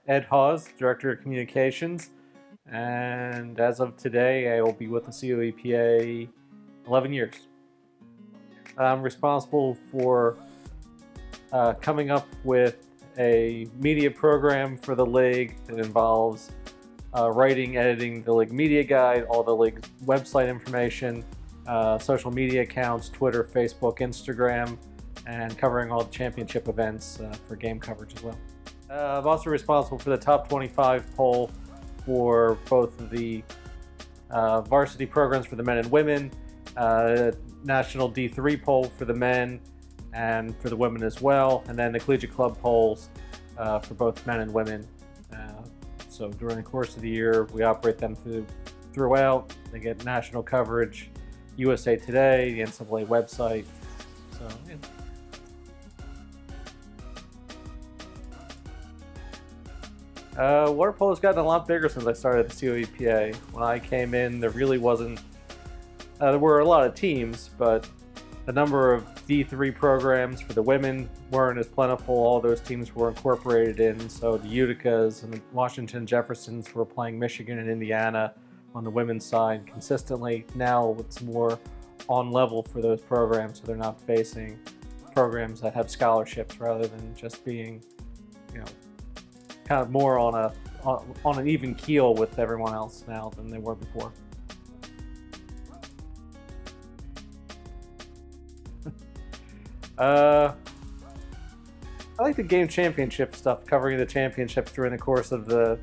Ed Haas, Director of Communications, and as of today I will be with the CWPA 11 years. I'm responsible for coming up with a media program for the league that involves writing, editing the league media guide, all the league's website information, social media accounts, Twitter, Facebook, Instagram, and covering all the championship events for game coverage as well. I'm also responsible for the top 25 poll for both of the varsity programs for the men and women, national D3 poll for the men and for the women as well, and then the collegiate club polls for both men and women. So during the course of the year, we operate them throughout. They get national coverage, USA Today, the NCAA website. So yeah. Water polo's gotten a lot bigger since I started at the CWPA. When I came in, there really wasn't. There were a lot of teams, but the number of D3 programs for the women weren't as plentiful. All those teams were incorporated in, so the Uticas and the Washington Jeffersons were playing Michigan and Indiana on the women's side consistently. Now it's more on level for those programs, so they're not facing programs that have scholarships rather than just being, kind of more on an even keel with everyone else now than they were before. I like the game championship stuff, covering the championships during the course of the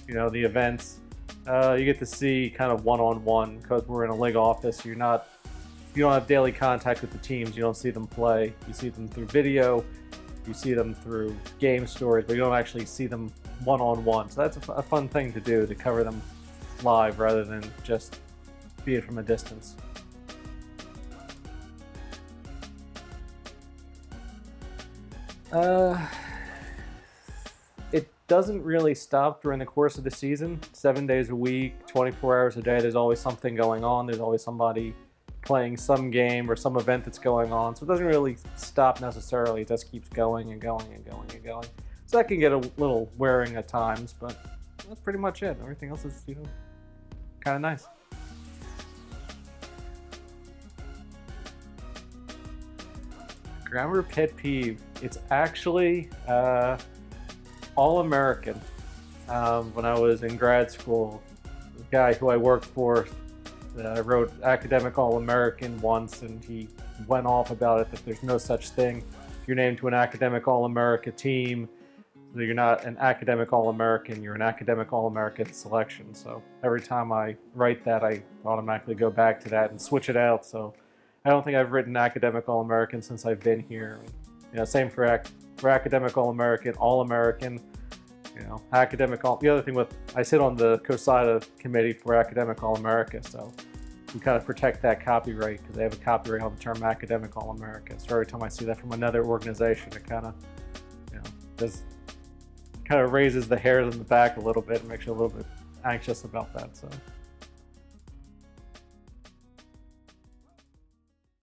events. You get to see kind of one-on-one because we're in a league office. You don't have daily contact with the teams. You don't see them play. You see them through video. You see them through game stories, but you don't actually see them one-on-one. So that's a fun thing to do, to cover them live rather than just be it from a distance. It doesn't really stop during the course of the season. 7 days a week, 24 hours a day, there's always something going on. There's always somebody playing some game or some event that's going on. So it doesn't really stop necessarily. It just keeps going and going and going and going. So that can get a little wearing at times, but that's pretty much it. Everything else is, kind of nice. Grammar pet peeve. It's actually All-American. When I was in grad school, the guy who I worked for, I wrote academic All-American once, and he went off about it, that there's no such thing. You're named to an academic All-America team, so you're not an academic All-American, you're an academic All-American selection. So every time I write that, I automatically go back to that and switch it out. So I don't think I've written academic All-American since I've been here. Same for academic All-American, All-American, academic All. The other thing I sit on the Co-SIDA committee for academic All-America, so we kind of protect that copyright because they have a copyright on the term academic All-America. So every time I see that from another organization, it kind of, raises the hairs on the back a little bit and makes you a little bit anxious about that. So.